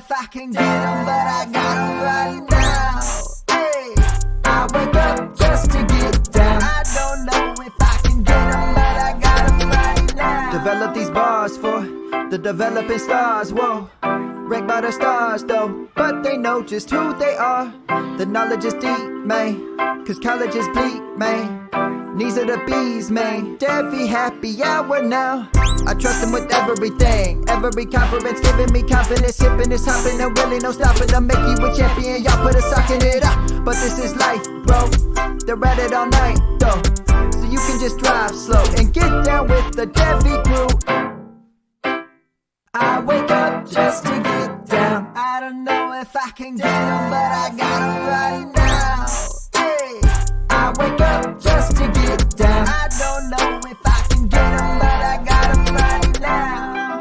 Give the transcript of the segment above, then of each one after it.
if I can get 'em, but I got 'em right now. Hey, I wake up just to get down. I don't know if I can get 'em, but I got 'em right now. Develop these bars for the developing stars, whoa. Ranked by the stars though, but they know just who they are. The knowledge is deep, man, cause college is bleak, man. Knees are the bees, man. Devy happy hour now. I trust him with everything. Every conference giving me confidence. Hipping is hopping and really no stopping. I'll make you a champion. Y'all put a sock in it up. But this is life, bro. They're at it all night, though. So you can just drive slow and get down with the Devy crew. I wake up just to get down. I don't know if I can get 'em, but I got 'em right now. Hey, I wake up just to get down. I don't know if I can get 'em, but I got 'em right now.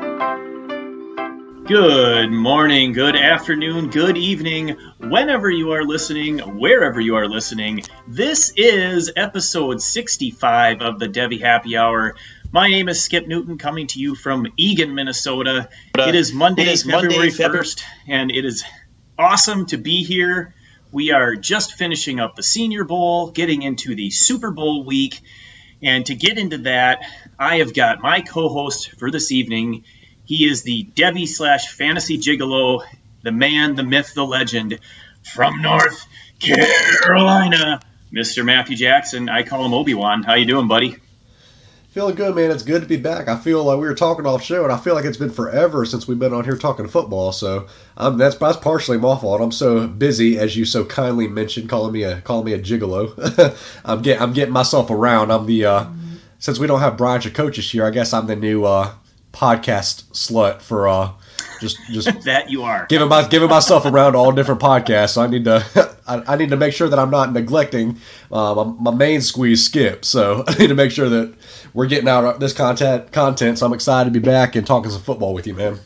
Good morning, good afternoon, good evening, whenever you are listening, wherever you are listening. This is episode 65 of the Devy Happy Hour. My name is Skip Newton, coming to you from Eagan, Minnesota. It is Monday, February 1st, and it is awesome to be here. We are just finishing up the Senior Bowl, getting into the Super Bowl week, and to get into that, I have got my co-host for this evening. He is the Devy/Fantasy Gigolo, the man, the myth, the legend, from North Carolina, Mr. Matthew Jackson. I call him Obi-Wan. How you doing, buddy? Feeling good, man. It's good to be back. I feel like we were talking off show, and I feel like it's been forever since we've been on here talking football. So that's partially my fault. I'm so busy, as you so kindly mentioned, calling me a gigolo. I'm getting myself around. I'm the since we don't have Brian Chakotchis here, I guess I'm the new podcast slut for just that you are giving myself around all different podcasts. So I need to I need to make sure that I'm not neglecting my main squeeze, Skip. So I need to make sure that we're getting out this content. So I'm excited to be back and talking some football with you, man.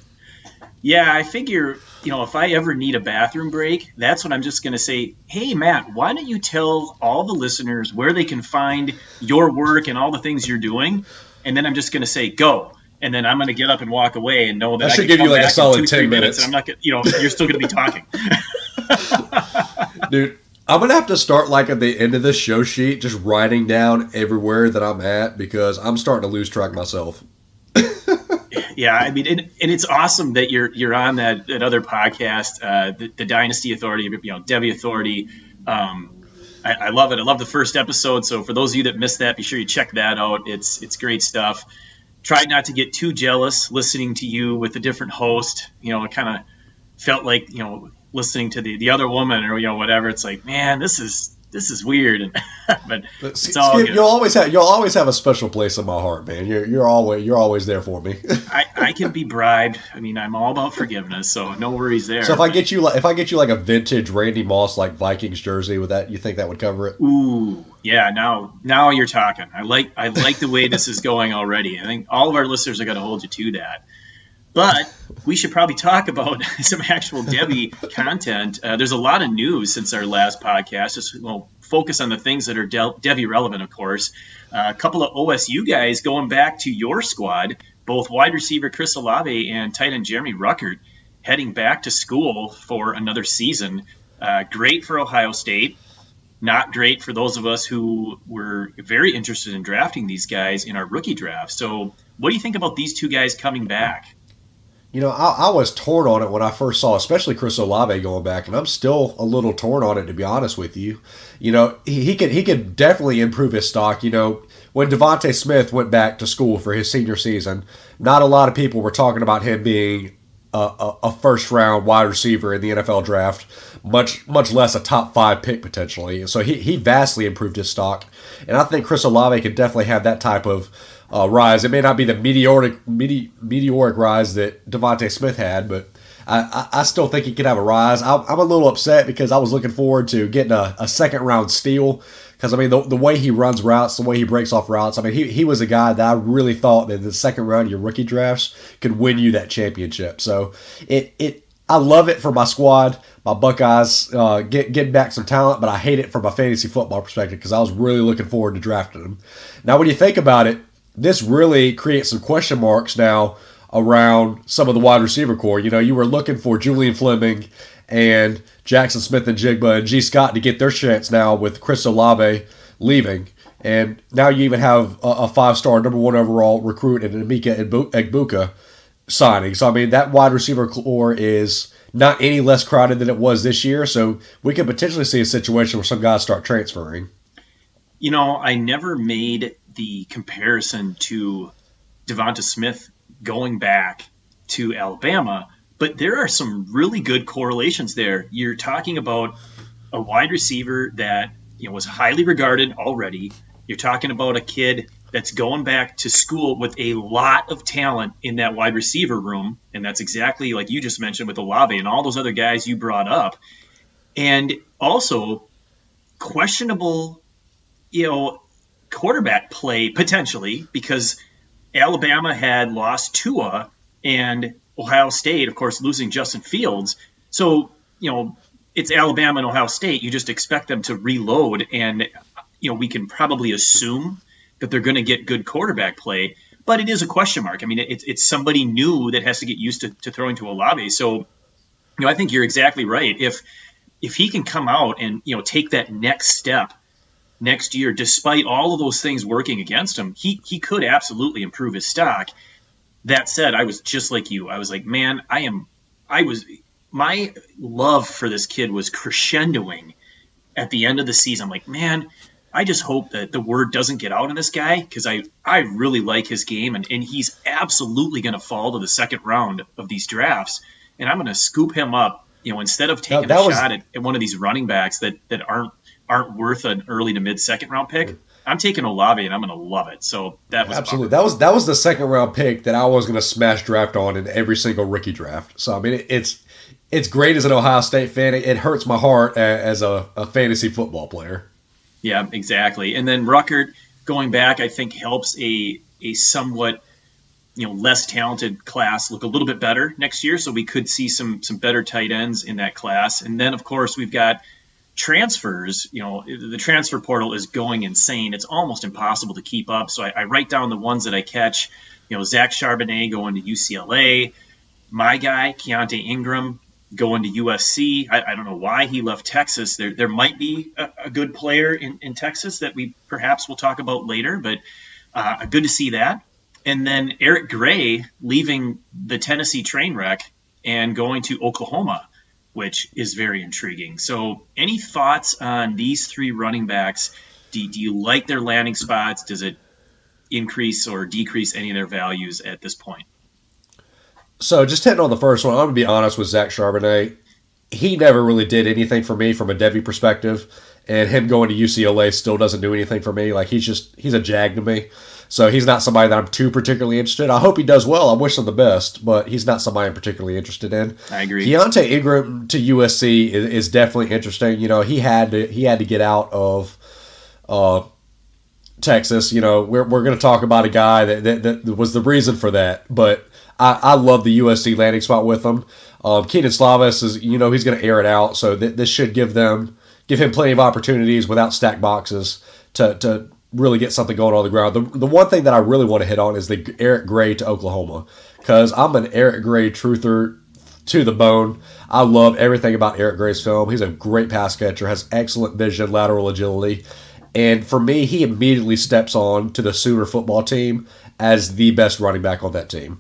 Yeah, I figure, if I ever need a bathroom break, that's when I'm just going to say, hey, Matt, why don't you tell all the listeners where they can find your work and all the things you're doing? And then I'm just going to say, go. And then I'm going to get up and walk away and know that I should give you like a solid 10 minutes. And I'm not, you're still going to be talking. Dude, I'm going to have to start like at the end of this show sheet, just writing down everywhere that I'm at because I'm starting to lose track myself. Yeah, I mean, and it's awesome that you're on that other podcast, the Dynasty Authority, Devy Authority. I love it. I love the first episode. So for those of you that missed that, be sure you check that out. It's great stuff. Tried not to get too jealous listening to you with a different host. It kind of felt like, listening to the other woman or, whatever. It's like, man, this is weird. But it's all Skip, good. You'll always have a special place in my heart, man. You're always there for me. I can be bribed. I mean, I'm all about forgiveness, so no worries there. So if I get you like a vintage Randy Moss like Vikings jersey, with that, you think that would cover it? Ooh, yeah. Now you're talking. I like the way this is going already. I think all of our listeners are going to hold you to that. But we should probably talk about some actual Devy content. There's a lot of news since our last podcast. Just focus on the things that are Devy relevant, of course. A couple of OSU guys going back to your squad, both wide receiver Chris Olave and tight end Jeremy Ruckert heading back to school for another season. Great for Ohio State. Not great for those of us who were very interested in drafting these guys in our rookie draft. So what do you think about these two guys coming back? I was torn on it when I first saw, especially Chris Olave going back, and I'm still a little torn on it, to be honest with you. He could definitely improve his stock. When Devontae Smith went back to school for his senior season, not a lot of people were talking about him being a first-round wide receiver in the NFL draft, much less a top 5 pick potentially. So he vastly improved his stock, and I think Chris Olave could definitely have that type of rise. It may not be the meteoric rise that Devontae Smith had, but I still think he could have a rise. I'm a little upset because I was looking forward to getting a second-round steal because, the way he runs routes, the way he breaks off routes, he was a guy that I really thought that in the second round of your rookie drafts could win you that championship. So I love it for my squad, my Buckeyes, getting back some talent, but I hate it from a fantasy football perspective because I was really looking forward to drafting him. Now, when you think about it, this really creates some question marks now around some of the wide receiver core. You know, you were looking for Julian Fleming and Jackson Smith and Jigba and G. Scott to get their chance now with Chris Olave leaving. And now you even have a 5-star, number 1 overall recruit in Emeka Egbuka signing. So, I mean, that wide receiver core is not any less crowded than it was this year. So we could potentially see a situation where some guys start transferring. You know, I never made the comparison to Devonta Smith going back to Alabama, but there are some really good correlations there. You're talking about a wide receiver that, you know, was highly regarded already. You're talking about a kid that's going back to school with a lot of talent in that wide receiver room, and that's exactly like you just mentioned with Olave and all those other guys you brought up. And also questionable, you know, quarterback play potentially, because Alabama had lost Tua and Ohio State, of course, losing Justin Fields. So, you know, it's Alabama and Ohio State. You just expect them to reload, and, you know, we can probably assume that they're going to get good quarterback play, but it is a question mark. I mean, it's somebody new that has to get used to throwing to Olave. So, you know, I think you're exactly right. If he can come out and, you know, take that next step next year, despite all of those things working against him, he could absolutely improve his stock. That said, I was just like you. I was like, man, my love for this kid was crescendoing at the end of the season. I'm like, man, I just hope that the word doesn't get out on this guy, because I really like his game, and he's absolutely going to fall to the second round of these drafts, and I'm going to scoop him up, you know, instead of taking a shot at one of these running backs that aren't worth an early to mid second round pick. I'm taking Olave, and I'm going to love it. So that was absolutely that was the second round pick that I was going to smash draft on in every single rookie draft. So I mean, it's great as an Ohio State fan. It hurts my heart as a fantasy football player. Yeah, exactly. And then Ruckert going back, I think, helps a somewhat, you know, less talented class look a little bit better next year. So we could see some better tight ends in that class. And then, of course, we've got transfers. You know, the transfer portal is going insane. It's almost impossible to keep up. So I write down the ones that I catch. You know, Zach Charbonnet going to UCLA. My guy, Keontae Ingram, going to USC. I don't know why he left Texas. There might be a good player in Texas that we perhaps will talk about later, but good to see that. And then Eric Gray leaving the Tennessee train wreck and going to Oklahoma, which is very intriguing. So any thoughts on these 3 running backs? Do you like their landing spots? Does it increase or decrease any of their values at this point? So just hitting on the first one, I'm going to be honest with Zach Charbonnet. He never really did anything for me from a Devy perspective, and him going to UCLA still doesn't do anything for me. Like, he's a jag to me. So he's not somebody that I'm too particularly interested in. I hope he does well. I wish him the best, but he's not somebody I'm particularly interested in. I agree. Keontae Ingram to USC is definitely interesting. You know, he had to get out of Texas. You know, we're going to talk about a guy that was the reason for that, but I love the USC landing spot with him. Keaton Slavis is, you know, he's going to air it out, so this should give him plenty of opportunities without stack boxes to really get something going on the ground. The one thing that I really want to hit on is the Eric Gray to Oklahoma, because I'm an Eric Gray truther to the bone. I love everything about Eric Gray's film. He's a great pass catcher, has excellent vision, lateral agility, and for me, he immediately steps on to the Sooner football team as the best running back on that team.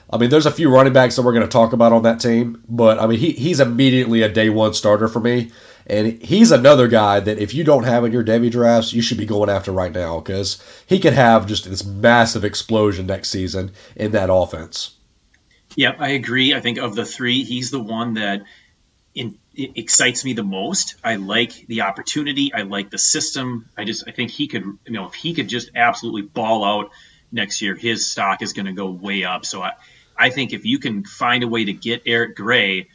I mean, there's a few running backs that we're going to talk about on that team, but I mean, he's immediately a day one starter for me. And he's another guy that if you don't have in your Devy drafts, you should be going after right now, because he could have just this massive explosion next season in that offense. Yeah, I agree. I think of the 3, he's the one that it excites me the most. I like the opportunity. I like the system. I think he could, you know, if he could just absolutely ball out next year, his stock is going to go way up. So I think if you can find a way to get Eric Gray,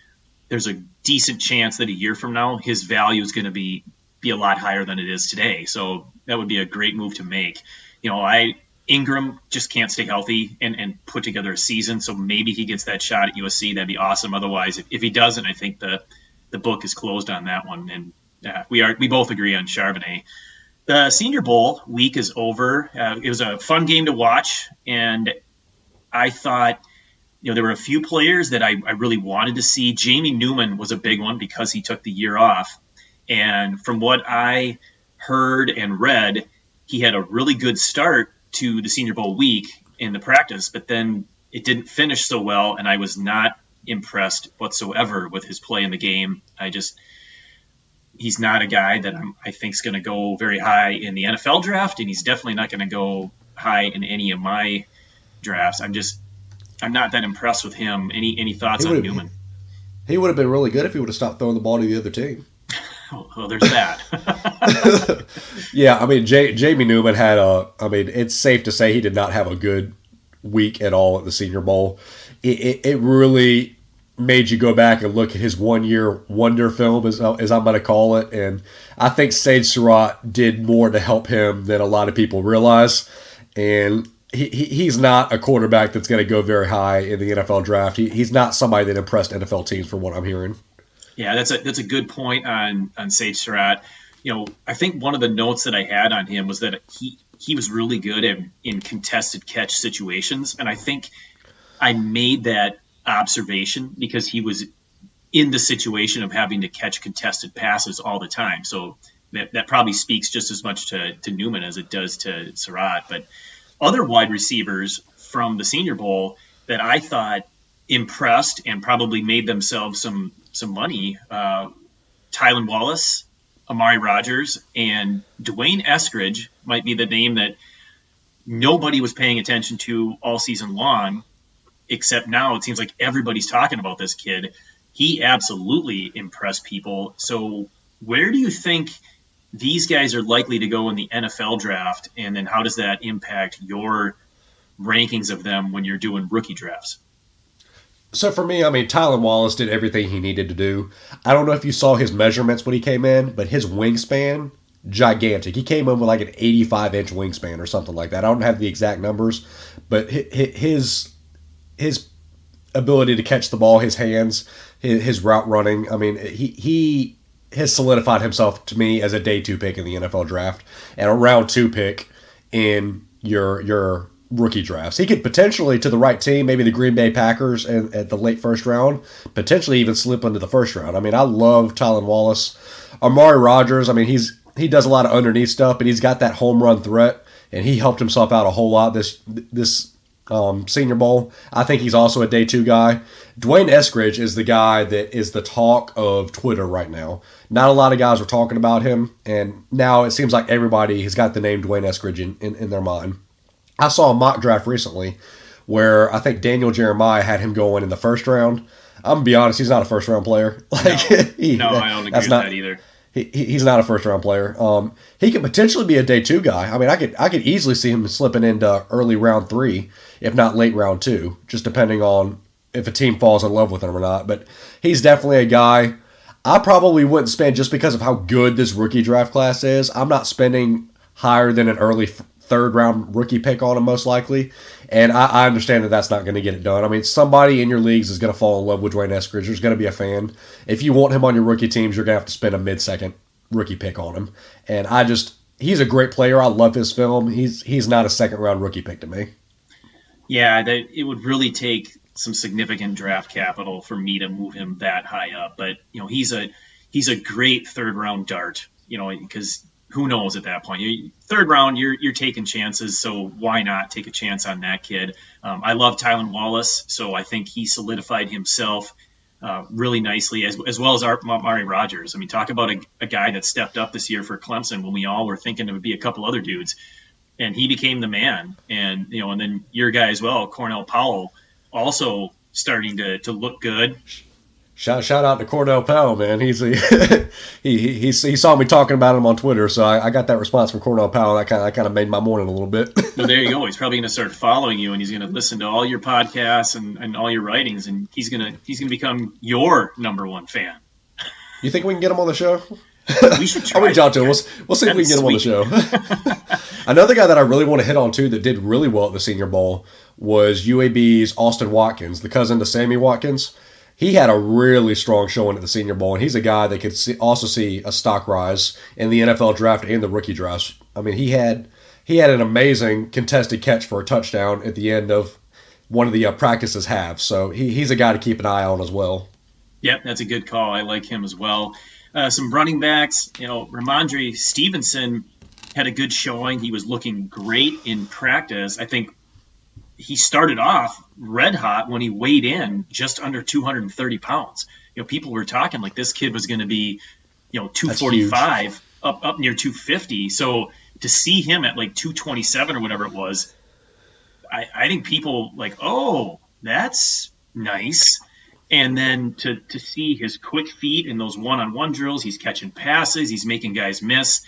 there's a decent chance that a year from now his value is going to be a lot higher than it is today. So that would be a great move to make. You know, Ingram just can't stay healthy and put together a season, so maybe he gets that shot at USC. That'd be awesome. Otherwise, if he doesn't, I think the book is closed on that one. And we both agree on Charbonnet. The Senior Bowl week is over. It was a fun game to watch, and I thought there were a few players that I really wanted to see. Jamie Newman was a big one because he took the year off. And from what I heard and read, he had a really good start to the Senior Bowl week in the practice, but then it didn't finish so well, and I was not impressed whatsoever with his play in the game. He's not a guy that I think is going to go very high in the NFL draft, and he's definitely not going to go high in any of my drafts. I'm not that impressed with him. Any thoughts on Newman? He would have been really good if he would have stopped throwing the ball to the other team. Well, there's that. Yeah, I mean, Jamie Newman it's safe to say he did not have a good week at all at the Senior Bowl. It really made you go back and look at his one-year wonder film, as I'm going to call it, and I think Sage Surratt did more to help him than a lot of people realize, and he's not a quarterback that's going to go very high in the NFL draft. He's not somebody that impressed NFL teams from what I'm hearing. Yeah, that's a good point on Sage Surratt. I think one of the notes that I had on him was that he was really good in contested catch situations, and I think I made that observation because he was in the situation of having to catch contested passes all the time. So that probably speaks just as much to Newman as it does to Surratt. But other wide receivers from the Senior Bowl that I thought impressed and probably made themselves some money, Tylan Wallace, Amari Rogers, and Dwayne Eskridge might be the name that nobody was paying attention to all season long, except now it seems like everybody's talking about this kid. He absolutely impressed people. So where do you think these guys are likely to go in the NFL draft, and then how does that impact your rankings of them when you're doing rookie drafts? So for me, I mean, Tylan Wallace did everything he needed to do. I don't know if you saw his measurements when he came in, but his wingspan, gigantic. He came in with like an 85-inch wingspan or something like that. I don't have the exact numbers, but his ability to catch the ball, his hands, his route running, I mean, he has solidified himself to me as a day 2 pick in the NFL draft and a round 2 pick in your rookie drafts. He could potentially, to the right team, maybe the Green Bay Packers at the late first round, potentially even slip into the first round. I mean, I love Tylan Wallace. Amari Rogers, I mean, he does a lot of underneath stuff, but he's got that home run threat, and he helped himself out a whole lot this Senior Bowl. I think he's also a day 2 guy. Dwayne Eskridge is the guy that is the talk of Twitter right now. Not a lot of guys are talking about him, and now it seems like everybody has got the name Dwayne Eskridge in their mind. I saw a mock draft recently where I think Daniel Jeremiah had him going in the first round. I'm going to be honest, he's not a first-round player. No, I don't agree with that either. He's not a first-round player. He could potentially be a day 2 guy. I mean, I could easily see him slipping into early round 3, if not late round 2, just depending on if a team falls in love with him or not. But he's definitely a guy I probably wouldn't spend just because of how good this rookie draft class is. I'm not spending higher than an early third-round rookie pick on him, most likely. And I understand that that's not going to get it done. I mean, somebody in your leagues is going to fall in love with Dwayne Eskridge. There's going to be a fan. If you want him on your rookie teams, you're going to have to spend a mid-second rookie pick on him. And he's a great player. I love his film. He's not a second-round rookie pick to me. Yeah, it would really take some significant draft capital for me to move him that high up. But, he's a great third-round dart, because who knows at that point? Third round, you're taking chances, so why not take a chance on that kid? I love Tylan Wallace, so I think he solidified himself really nicely, as well as Amari Rogers. I mean, talk about a guy that stepped up this year for Clemson when we all were thinking it would be a couple other dudes, and he became the man. And and then your guy as well, Cornell Powell, also starting to look good. Shout out to Cordell Powell, man. He saw me talking about him on Twitter, so I got that response from Cordell Powell. That kind of made my morning a little bit. Well, there you go. He's probably going to start following you, and he's going to listen to all your podcasts and all your writings, and he's going to become your number one fan. You think we can get him on the show? We should try. I'll reach out to him. We'll see if we can get him on the show. Another guy that I really want to hit on too that did really well at the Senior Bowl was UAB's Austin Watkins, the cousin to Sammy Watkins. He had a really strong showing at the Senior Bowl, and he's a guy that could also see a stock rise in the NFL draft and the rookie drafts. I mean, he had an amazing contested catch for a touchdown at the end of one of the practices have. So he's a guy to keep an eye on as well. Yep, that's a good call. I like him as well. Some running backs, Ramondre Stevenson had a good showing. He was looking great in practice. I think he started off red hot when he weighed in just under 230 pounds. People were talking like this kid was going to be, 245 up near 250. So to see him at like 227 or whatever it was, I think people like, oh, that's nice. And then to see his quick feet in those one-on-one drills, he's catching passes, he's making guys miss.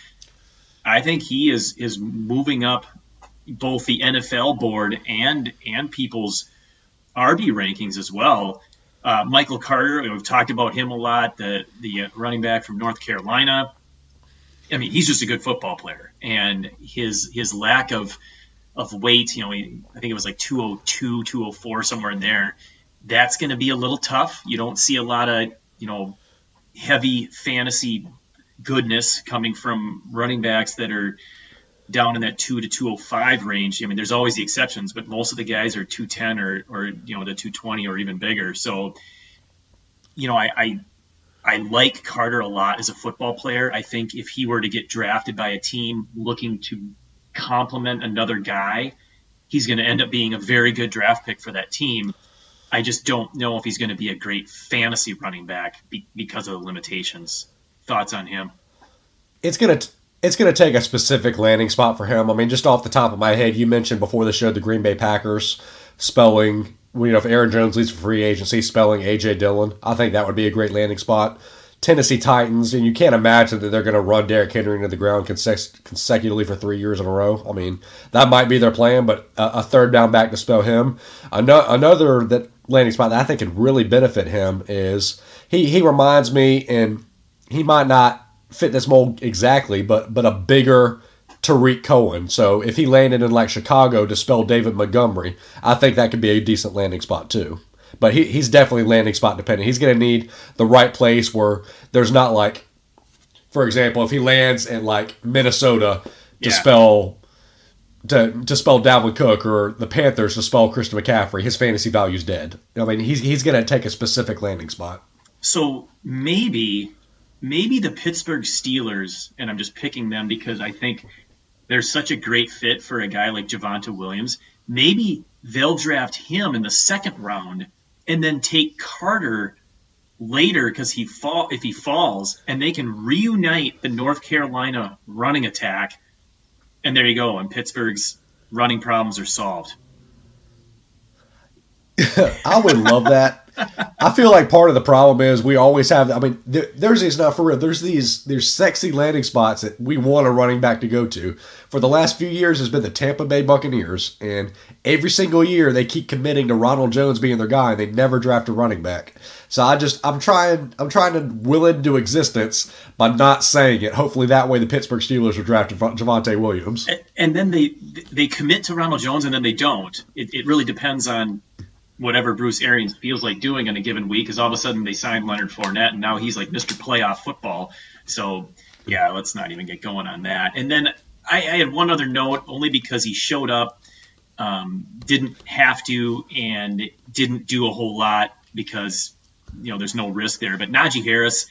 I think he is moving up both the NFL board and people's RB rankings as well. Michael Carter, we've talked about him a lot, the running back from North Carolina. I mean, he's just a good football player. And his lack of weight, I think it was like 202, 204, somewhere in there. That's going to be a little tough. You don't see a lot of, heavy fantasy goodness coming from running backs that are down in that 2 to 205 range. I mean, there's always the exceptions, but most of the guys are 210 or the 220 or even bigger. So, I like Carter a lot as a football player. I think if he were to get drafted by a team looking to complement another guy, he's going to end up being a very good draft pick for that team. I just don't know if he's going to be a great fantasy running back because of the limitations. Thoughts on him? It's going to take a specific landing spot for him. I mean, just off the top of my head, you mentioned before the show the Green Bay Packers spelling, if Aaron Jones leaves for free agency, spelling A.J. Dillon. I think that would be a great landing spot. Tennessee Titans, and you can't imagine that they're going to run Derrick Henry into the ground consecutively for 3 years in a row. I mean, that might be their plan, but a third down back to spell him. Another that landing spot that I think could really benefit him is he reminds me, and he might not fit this mold exactly, but a bigger Tariq Cohen. So if he landed in like Chicago to spell David Montgomery, I think that could be a decent landing spot too. But he's definitely landing spot dependent. He's going to need the right place where there's not like, for example, if he lands in like Minnesota to spell Dalvin Cook, or the Panthers to spell Christian McCaffrey, his fantasy value's dead. I mean, he's going to take a specific landing spot. So maybe the Pittsburgh Steelers, and I'm just picking them because I think they're such a great fit for a guy like Javonte Williams. Maybe they'll draft him in the second round and then take Carter later because if he falls, and they can reunite the North Carolina running attack, and there you go, and Pittsburgh's running problems are solved. I would love that. I feel like part of the problem is we always have, there's these, not for real, there's sexy landing spots that we want a running back to go to. For the last few years, it's been the Tampa Bay Buccaneers, and every single year they keep committing to Ronald Jones being their guy, and they never draft a running back. So I'm trying to will it into existence by not saying it. Hopefully that way the Pittsburgh Steelers will draft Javonte Williams. And then they commit to Ronald Jones, and then they don't. It really depends on whatever Bruce Arians feels like doing in a given week, because all of a sudden they signed Leonard Fournette, and now he's like Mr. Playoff Football. So, yeah, let's not even get going on that. And then I had one other note, only because he showed up, didn't have to, and didn't do a whole lot because, there's no risk there. But Najee Harris,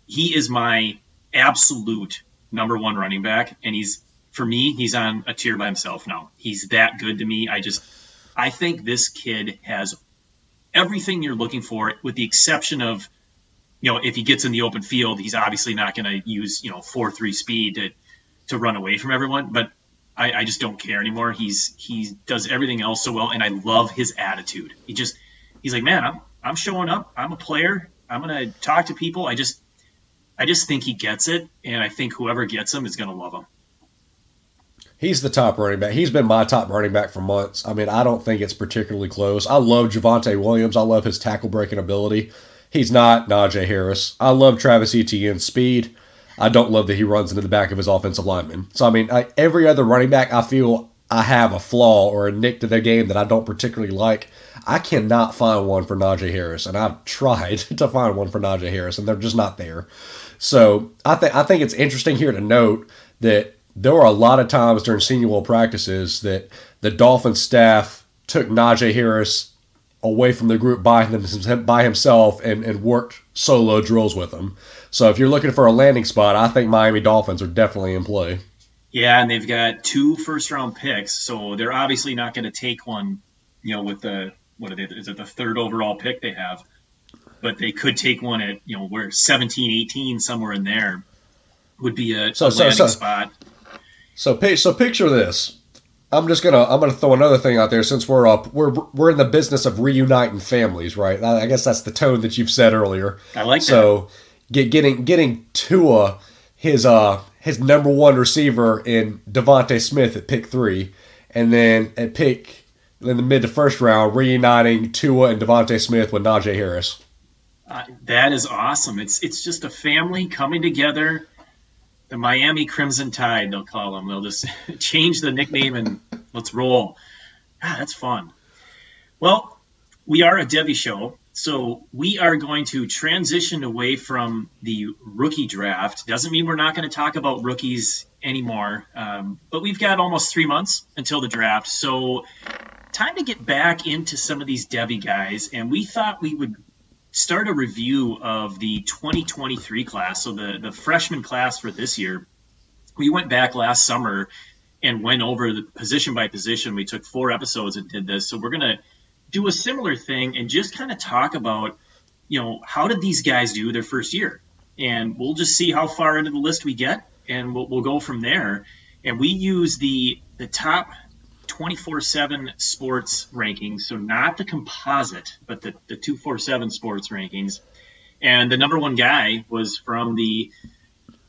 he is my absolute number one running back, and for me, he's on a tier by himself now. He's that good to me. I think this kid has everything you're looking for, with the exception of, if he gets in the open field, he's obviously not going to use, 4.3 speed to run away from everyone. But I just don't care anymore. He does everything else so well, and I love his attitude. He's like, man, I'm showing up. I'm a player. I'm going to talk to people. I just think he gets it, and I think whoever gets him is going to love him. He's the top running back. He's been my top running back for months. I mean, I don't think it's particularly close. I love Javonte Williams. I love his tackle breaking ability. He's not Najee Harris. I love Travis Etienne's speed. I don't love that he runs into the back of his offensive lineman. So, I mean, every other running back, I feel I have a flaw or a nick to their game that I don't particularly like. I cannot find one for Najee Harris, and I've tried to find one for Najee Harris, and they're just not there. So, I think it's interesting here to note that there were a lot of times during Senior Bowl practices that the Dolphins staff took Najee Harris away from the group by himself and worked solo drills with him. So if you're looking for a landing spot, I think Miami Dolphins are definitely in play. Yeah, and they've got 2 first-round picks, so they're obviously not going to take one, with the is it the 3rd overall pick they have? But they could take one at where 17, 18, somewhere in there would be a landing spot. So picture this. I'm gonna throw another thing out there since we're in the business of reuniting families, right? I guess that's the tone that you've said earlier. I like that. So getting Tua his number 1 receiver in Devontae Smith at pick 3, and then at pick in the mid to first round reuniting Tua and Devontae Smith with Najee Harris. That is awesome. It's just a family coming together. The Miami Crimson Tide, they'll call them. They'll just change the nickname and let's roll. That's fun. Well, we are a Devy show, so we are going to transition away from the rookie draft. Doesn't mean we're not going to talk about rookies anymore, but we've got almost 3 months until the draft, so time to get back into some of these Devy guys, and we thought we would start a review of the 2023 class, so the freshman class for this year. We went back last summer and went over the position by position. We took 4 episodes and did this, so we're going to do a similar thing and just kind of talk about, how did these guys do their first year? And we'll just see how far into the list we get, and we'll go from there. And we use the top 24/7 sports rankings, so not the composite, but the 247 sports rankings. And the number 1 guy was from the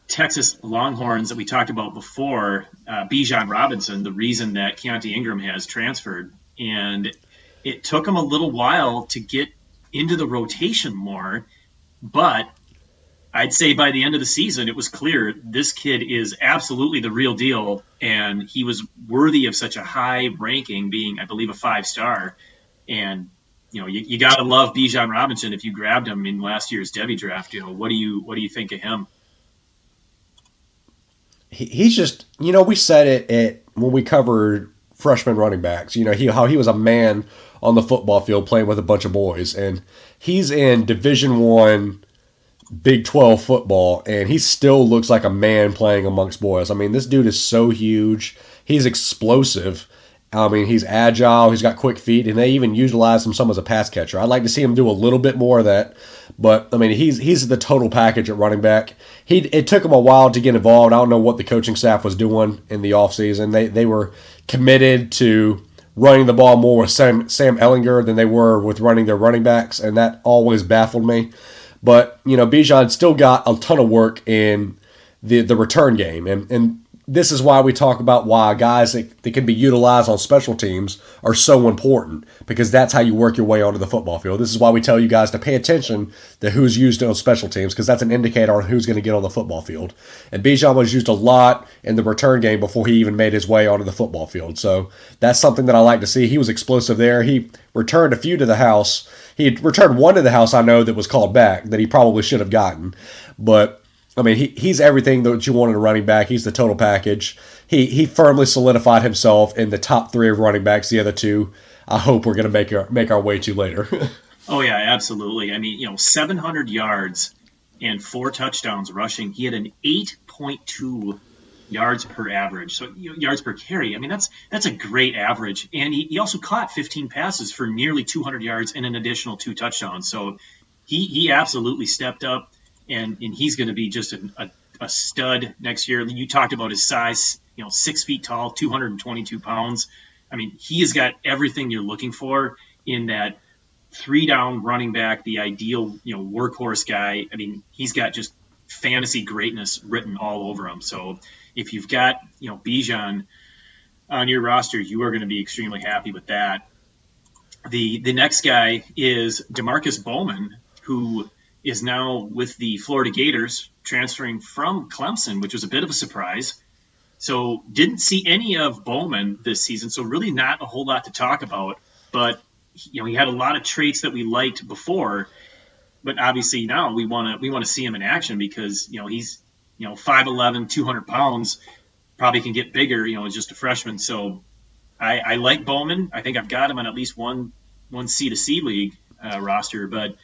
Texas Longhorns that we talked about before, Bijan Robinson, the reason that Keontae Ingram has transferred. And it took him a little while to get into the rotation more, but I'd say by the end of the season, it was clear this kid is absolutely the real deal, and he was worthy of such a high ranking, being, I believe, a 5-star. And you got to love Bijan Robinson if you grabbed him in last year's Devy draft. What do you think of him? He's just, we said it when we covered freshman running backs. How he was a man on the football field playing with a bunch of boys, and he's in Division I. Big 12 football, and he still looks like a man playing amongst boys. I mean, this dude is so huge. He's explosive. I mean, he's agile. He's got quick feet, and they even utilize him some as a pass catcher. I'd like to see him do a little bit more of that, but I mean, he's the total package at running back. It took him a while to get involved. I don't know what the coaching staff was doing in the offseason. They were committed to running the ball more with Sam Ehlinger than they were with running their running backs, and that always baffled me. But, Bijan still got a ton of work in the return game. And this is why we talk about why guys that can be utilized on special teams are so important, because that's how you work your way onto the football field. This is why we tell you guys to pay attention to who's used on special teams, because that's an indicator on who's going to get on the football field. And Bijan was used a lot in the return game before he even made his way onto the football field. So that's something that I like to see. He was explosive there. He returned a few to the house. He returned one to the house, I know, that was called back that he probably should have gotten. But, I mean, he's everything that you want in a running back. He's the total package. He firmly solidified himself in the top 3 of running backs. The other 2, I hope we're going to make our way to later. Oh, yeah, absolutely. I mean, 700 yards and 4 touchdowns rushing. He had an 8.2 yards per average, so yards per carry. I mean, that's a great average. And he also caught 15 passes for nearly 200 yards and an additional 2 touchdowns. So he absolutely stepped up, and he's going to be just a stud next year. You talked about his size, 6 feet tall, 222 pounds. I mean, he has got everything you're looking for in that 3-down running back, the ideal, workhorse guy. I mean, he's got just fantasy greatness written all over him. So if you've got, Bijan on your roster, you are going to be extremely happy with that. The next guy is DeMarcus Bowman, who is now with the Florida Gators, transferring from Clemson, which was a bit of a surprise. So didn't see any of Bowman this season, so really not a whole lot to talk about. But he had a lot of traits that we liked before, but obviously now we want to see him in action, because he's 5'11", 200 pounds, probably can get bigger, as just a freshman. So I like Bowman. I think I've got him on at least one C2C league roster. But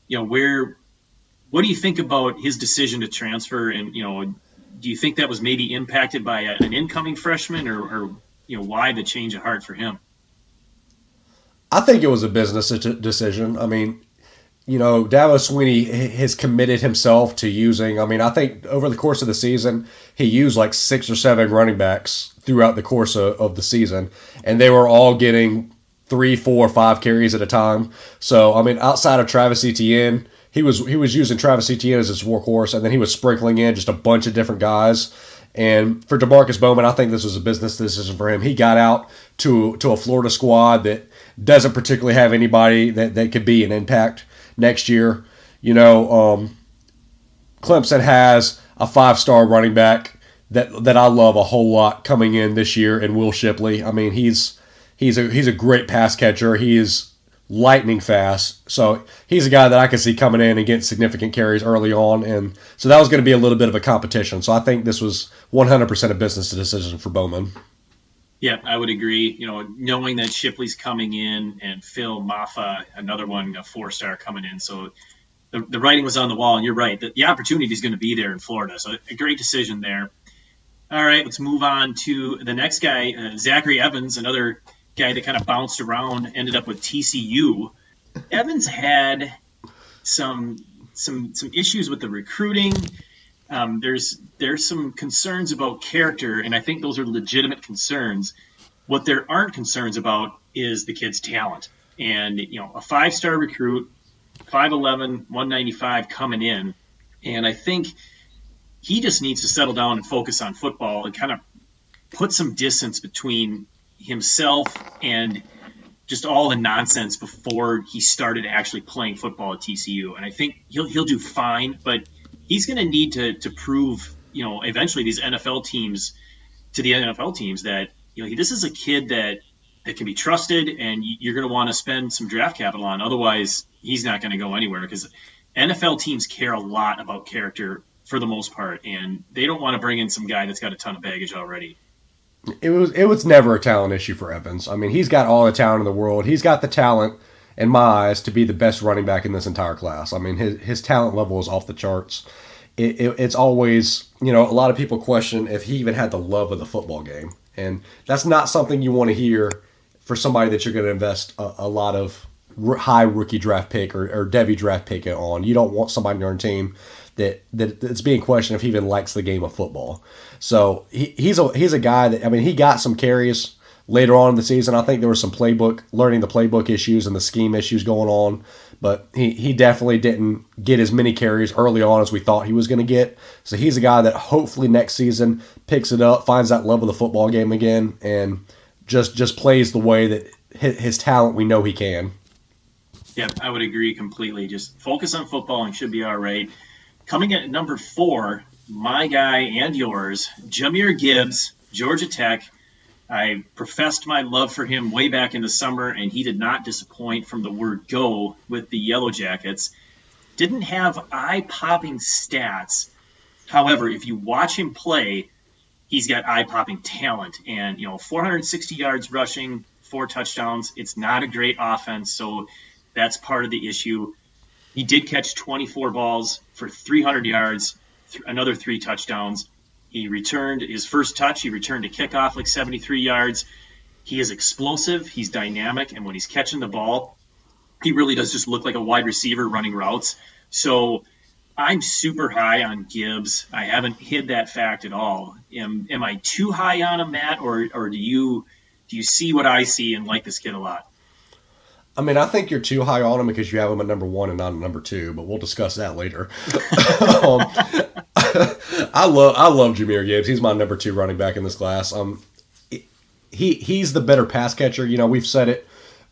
what do you think about his decision to transfer? And do you think that was maybe impacted by an incoming freshman, or why the change of heart for him? I think it was a business decision. I mean, Dabo Swinney has committed himself to using. I mean, I think over the course of the season, he used like 6 or 7 running backs throughout the course of the season, and they were all getting 3, 4, 5 carries at a time. So, I mean, outside of Travis Etienne, he was using Travis Etienne as his workhorse, and then he was sprinkling in just a bunch of different guys. And for DeMarcus Bowman, I think this was a business decision for him. He got out to a Florida squad that doesn't particularly have anybody that could be an impact next year. Clemson has a 5-star running back that I love a whole lot coming in this year in Will Shipley. I mean, he's a great pass catcher. He is lightning fast. So he's a guy that I could see coming in and getting significant carries early on. And so that was going to be a little bit of a competition. So I think this was 100% a business decision for Bowman. Yeah, I would agree. Knowing that Shipley's coming in and Phil Maffa, another one, a 4-star coming in. So the writing was on the wall, and you're right. The opportunity is going to be there in Florida. So a great decision there. All right, let's move on to the next guy, Zachary Evans, another guy that kind of bounced around, ended up with TCU. Evans had some issues with the recruiting. There's some concerns about character, and I think those are legitimate concerns. What there aren't concerns about is the kid's talent. And, a 5-star recruit, 5'11", 195 coming in, and I think he just needs to settle down and focus on football and kind of put some distance between himself and just all the nonsense before he started actually playing football at TCU. And I think he'll do fine, but he's going to need to prove, eventually to the NFL teams that, this is a kid that can be trusted, and you're going to want to spend some draft capital on. Otherwise, he's not going to go anywhere, because NFL teams care a lot about character for the most part, and they don't want to bring in some guy that's got a ton of baggage already. It was never a talent issue for Evans. I mean, he's got all the talent in the world. He's got the talent, in my eyes, to be the best running back in this entire class. I mean, his talent level is off the charts. It's always, a lot of people question if he even had the love of the football game. And that's not something you want to hear for somebody that you're going to invest a lot of high rookie draft pick or Devy draft pick on. You don't want somebody on your team that's being questioned if he even likes the game of football. So he's a guy that, I mean, he got some carries later on in the season. I think there was some learning the playbook issues and the scheme issues going on, but he definitely didn't get as many carries early on as we thought he was going to get. So he's a guy that hopefully next season picks it up, finds that love of the football game again, and just plays the way that his talent we know he can. Yeah, I would agree completely. Just focus on football and should be all right. Coming at number 4, my guy and yours, Jahmyr Gibbs, Georgia Tech. I professed my love for him way back in the summer, and he did not disappoint from the word go with the Yellow Jackets. Didn't have eye-popping stats. However, if you watch him play, he's got eye-popping talent. And, 460 yards rushing, 4 touchdowns. It's not a great offense, so that's part of the issue. He did catch 24 balls for 300 yards, another 3 touchdowns. He returned his first touch. He returned a kickoff like 73 yards. He is explosive. He's dynamic. And when he's catching the ball, he really does just look like a wide receiver running routes. So I'm super high on Gibbs. I haven't hid that fact at all. Am I too high on him, Matt, or do you see what I see and like this kid a lot? I mean, I think you're too high on him because you have him at number 1 and not at number 2, but we'll discuss that later. I love Jahmyr Gibbs. He's my number 2 running back in this class. He's the better pass catcher. We've said it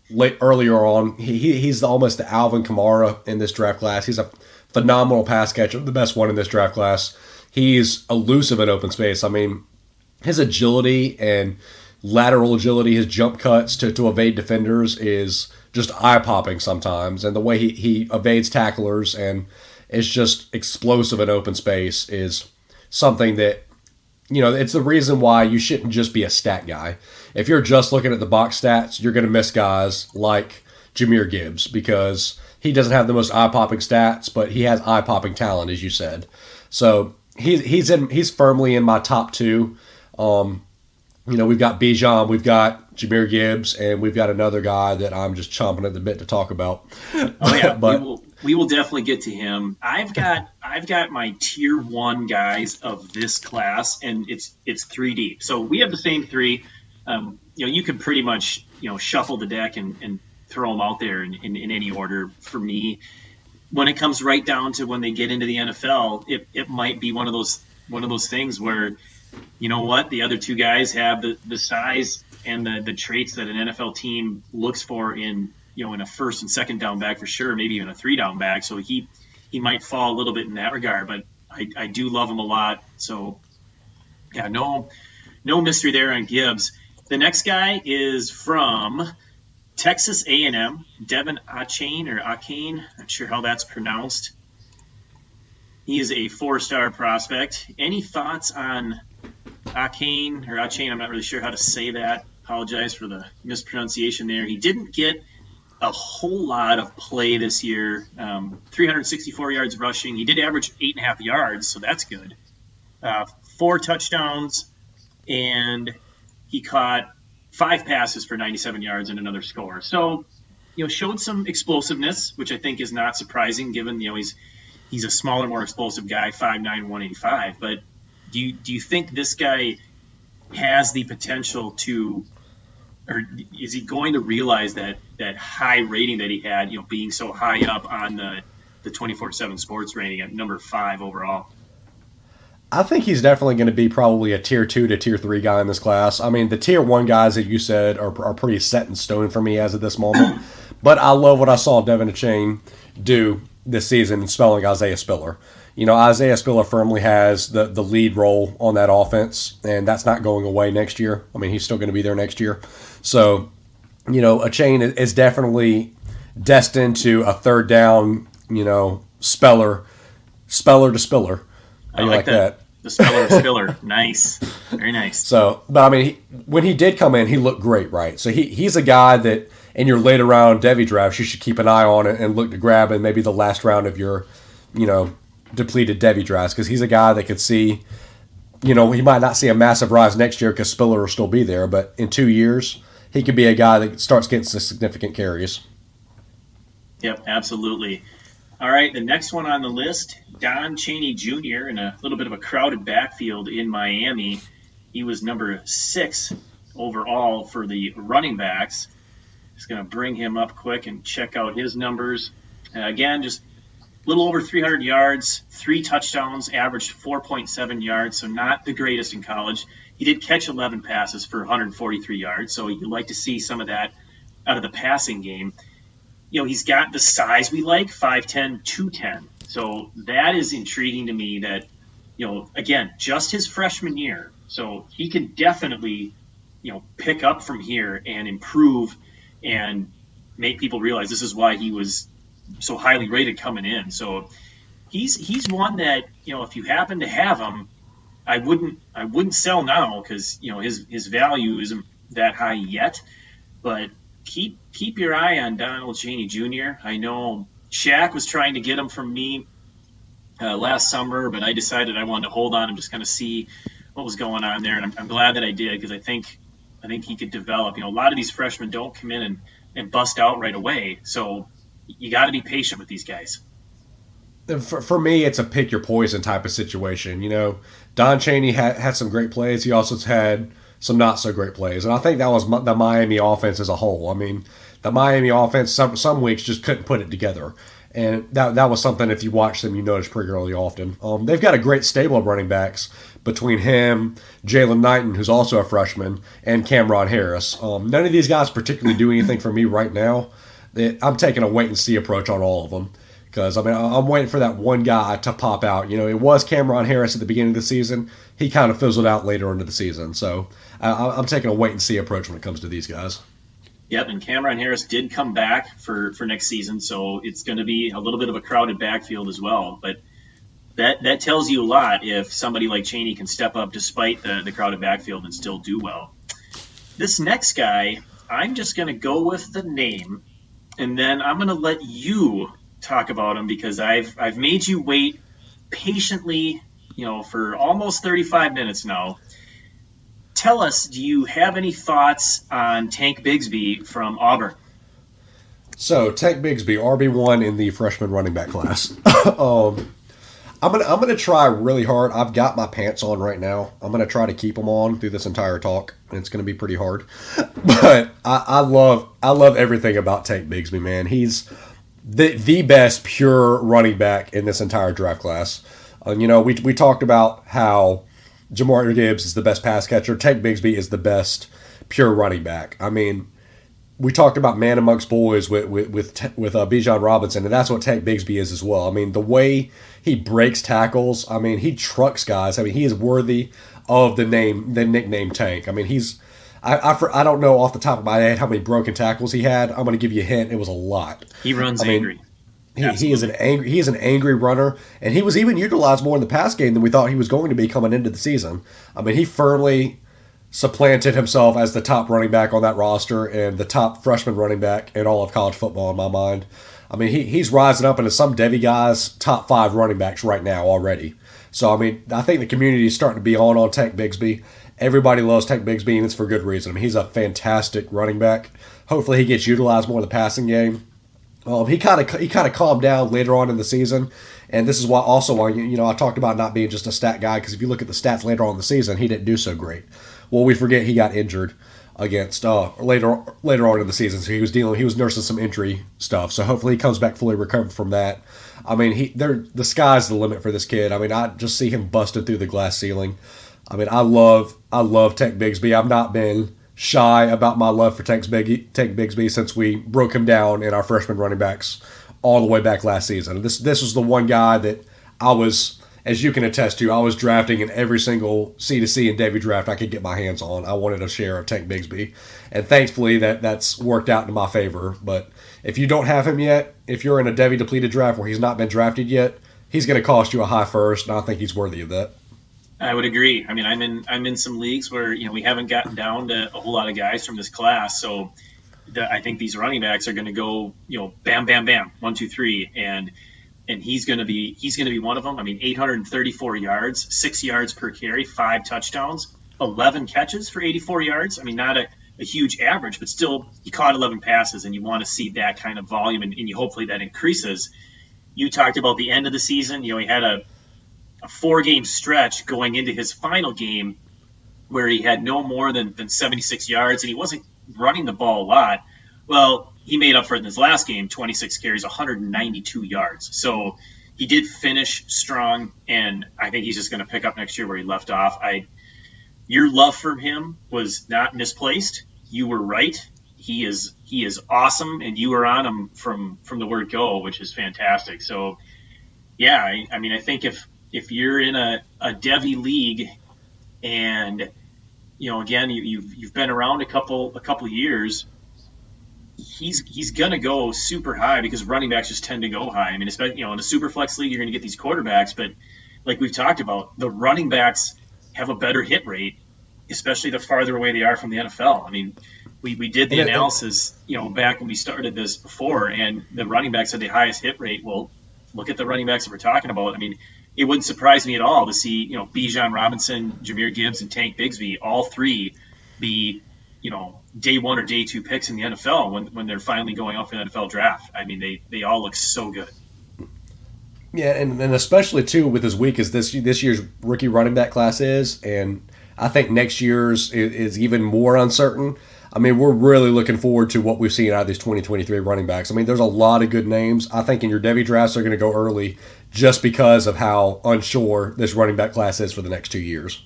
earlier on. He's almost the Alvin Kamara in this draft class. He's a phenomenal pass catcher, the best one in this draft class. He's elusive in open space. I mean, his agility and lateral agility, his jump cuts to evade defenders is just eye-popping sometimes. And the way he evades tacklers and is just explosive in open space is something that it's the reason why you shouldn't just be a stat guy. If you're just looking at the box stats, you're going to miss guys like Jahmyr Gibbs because he doesn't have the most eye-popping stats, but he has eye-popping talent, as you said. So he's firmly in my top two. We've got Bijan, we've got Jahmyr Gibbs, and we've got another guy that I'm just chomping at the bit to talk about. Oh yeah, but we will definitely get to him. I've got my tier 1 guys of this class, and it's 3 deep. So we have the same 3. You could pretty much shuffle the deck and throw them out there in any order. For me, when it comes right down to when they get into the NFL, it might be one of those things where, you know what, the other 2 guys have the size and the traits that an NFL team looks for in a first and second down back for sure, maybe even a 3 down back. So he might fall a little bit in that regard, but I do love him a lot. So yeah, no mystery there on Gibbs. The next guy is from Texas A&M, Devin Achane, not sure how that's pronounced. He is a 4-star prospect. Any thoughts on Achane? I'm not really sure how to say that. Apologize for the mispronunciation there. He didn't get a whole lot of play this year. 364 yards rushing. He did average 8.5 yards, so that's good. 4 touchdowns, and he caught 5 passes for 97 yards and another score. So, showed some explosiveness, which I think is not surprising given, he's a smaller, more explosive guy, 5'9", 185. But do you think this guy has the potential to, or is he going to realize that high rating that he had, being so high up on the 24/7 Sports rating at number 5 overall? I think he's definitely going to be probably a tier 2 to tier 3 guy in this class. I mean, the tier 1 guys that you said are pretty set in stone for me as of this moment. But I love what I saw Devin Achane do this season in spelling Isaiah Spiller. Isaiah Spiller firmly has the lead role on that offense, and that's not going away next year. I mean, he's still going to be there next year. So, Achane is definitely destined to a third down, speller to spiller. I like that. The speller to spiller. Nice. Very nice. So, but I mean, when he did come in, he looked great, right? So he's a guy that in your later round Devy drafts, you should keep an eye on and look to grab in maybe the last round of your, depleted Devy drafts, because he's a guy that could see, he might not see a massive rise next year because Spiller will still be there, but in 2 years, he could be a guy that starts getting some significant carries. Yep, absolutely. All right, the next one on the list, Don Chaney Jr. in a little bit of a crowded backfield in Miami. He was number 6 overall for the running backs. Just going to bring him up quick and check out his numbers. Again, just a little over 300 yards, 3 touchdowns, averaged 4.7 yards, so not the greatest in college. He did catch 11 passes for 143 yards, so you'd like to see some of that out of the passing game. He's got the size we like, 5'10", 210. So that is intriguing to me that, again, just his freshman year. So he can definitely, pick up from here and improve and make people realize this is why he was so highly rated coming in. So he's one that, if you happen to have him, I wouldn't sell now because, his value isn't that high yet. But keep your eye on Donald Chaney Jr. I know Shaq was trying to get him from me last summer, but I decided I wanted to hold on and just kind of see what was going on there. And I'm glad that I did because I think he could develop. A lot of these freshmen don't come in and bust out right away. So you got to be patient with these guys. For me, it's a pick your poison type of situation. Don Chaney had some great plays. He also had some not so great plays. And I think that was the Miami offense as a whole. I mean, the Miami offense, some weeks just couldn't put it together. And that was something, if you watch them, you notice pretty early often. They've got a great stable of running backs between him, Jalen Knighton, who's also a freshman, and Cameron Harris. None of these guys particularly do anything for me right now. I'm taking a wait-and-see approach on all of them. Because, I'm waiting for that one guy to pop out. It was Cameron Harris at the beginning of the season. He kind of fizzled out later into the season. So I'm taking a wait-and-see approach when it comes to these guys. Yep, and Cameron Harris did come back for next season, so it's going to be a little bit of a crowded backfield as well. But that tells you a lot if somebody like Chaney can step up despite the crowded backfield and still do well. This next guy, I'm just going to go with the name, and then I'm going to let you talk about him because I've made you wait patiently, for almost 35 minutes now. Tell us, do you have any thoughts on Tank Bigsby from Auburn? So Tank Bigsby, RB1 in the freshman running back class. I'm gonna try really hard. I've got my pants on right now. I'm gonna try to keep them on through this entire talk, and it's gonna be pretty hard. But I love everything about Tank Bigsby, man. He's the best pure running back in this entire draft class. We talked about how Jamar Gibbs is the best pass catcher. Tank Bigsby is the best pure running back. I mean, we talked about man amongst boys with Bijan Robinson, and that's what Tank Bigsby is as well. I mean, the way he breaks tackles, I mean, he trucks guys. I mean, he is worthy of the nickname Tank. I mean, I don't know off the top of my head how many broken tackles he had. I'm going to give you a hint. It was a lot. He runs angry. He is an angry runner, and he was even utilized more in the pass game than we thought he was going to be coming into the season. I mean, he firmly supplanted himself as the top running back on that roster and the top freshman running back in all of college football in my mind. I mean, he's rising up into some Devy guys' top 5 running backs right now already. So, I mean, I think the community is starting to be on Tank Bigsby. Everybody loves Tank Bigsby, and it's for good reason. I mean, he's a fantastic running back. Hopefully he gets utilized more in the passing game. He kind of calmed down later on in the season, and this is why I talked about not being just a stat guy, because if you look at the stats later on in the season, he didn't do so great. Well, we forget he got injured against later on in the season, so he was nursing some injury stuff. So hopefully he comes back fully recovered from that. I mean, the sky's the limit for this kid. I mean, I just see him busted through the glass ceiling. I mean, I love Tank Bigsby. I've not been shy about my love for Tank Bigsby since we broke him down in our freshman running backs all the way back last season. This was the one guy that I was, as you can attest to, I was drafting in every single C2C and Devy draft I could get my hands on. I wanted a share of Tank Bigsby, and thankfully that's worked out in my favor. But if you don't have him yet, if you're in a Devy depleted draft where he's not been drafted yet, he's going to cost you a high first, and I think he's worthy of that. I would agree. I mean, I'm in some leagues where we haven't gotten down to a whole lot of guys from this class, so I think these running backs are going to go bam, bam, bam, 1, 2, 3, and he's going to be one of them. I mean, 834 yards, 6 yards per carry, 5 touchdowns, 11 catches for 84 yards. I mean, not a huge average, but still, he caught 11 passes, and you want to see that kind of volume, and you hopefully that increases. You talked about the end of the season. He had a 4-game stretch going into his final game where he had no more than 76 yards, and he wasn't running the ball a lot. Well, he made up for it in his last game, 26 carries, 192 yards. So he did finish strong, and I think he's just going to pick up next year where he left off. Your love for him was not misplaced. You were right. He is awesome, and you were on him from the word go, which is fantastic. So, yeah, I mean, I think if you're in a Devy league, and again you've been around a couple years, he's gonna go super high because running backs just tend to go high. I mean, especially in a super flex league, you're gonna get these quarterbacks, but like we've talked about, the running backs have a better hit rate, especially the farther away they are from the NFL. I mean, we did the analysis back when we started this before, and the running backs had the highest hit rate. Well, look at the running backs that we're talking about. I mean, it wouldn't surprise me at all to see, Bijan Robinson, Jahmyr Gibbs, and Tank Bigsby, all three be, day 1 or day 2 picks in the NFL when they're finally going off the NFL draft. I mean, they all look so good. Yeah, and especially, too, with as weak as this year's rookie running back class is, and I think next year's is even more uncertain. I mean, we're really looking forward to what we've seen out of these 2023 running backs. I mean, there's a lot of good names. I think in your Devy drafts, they're going to go early just because of how unsure this running back class is for the next 2 years.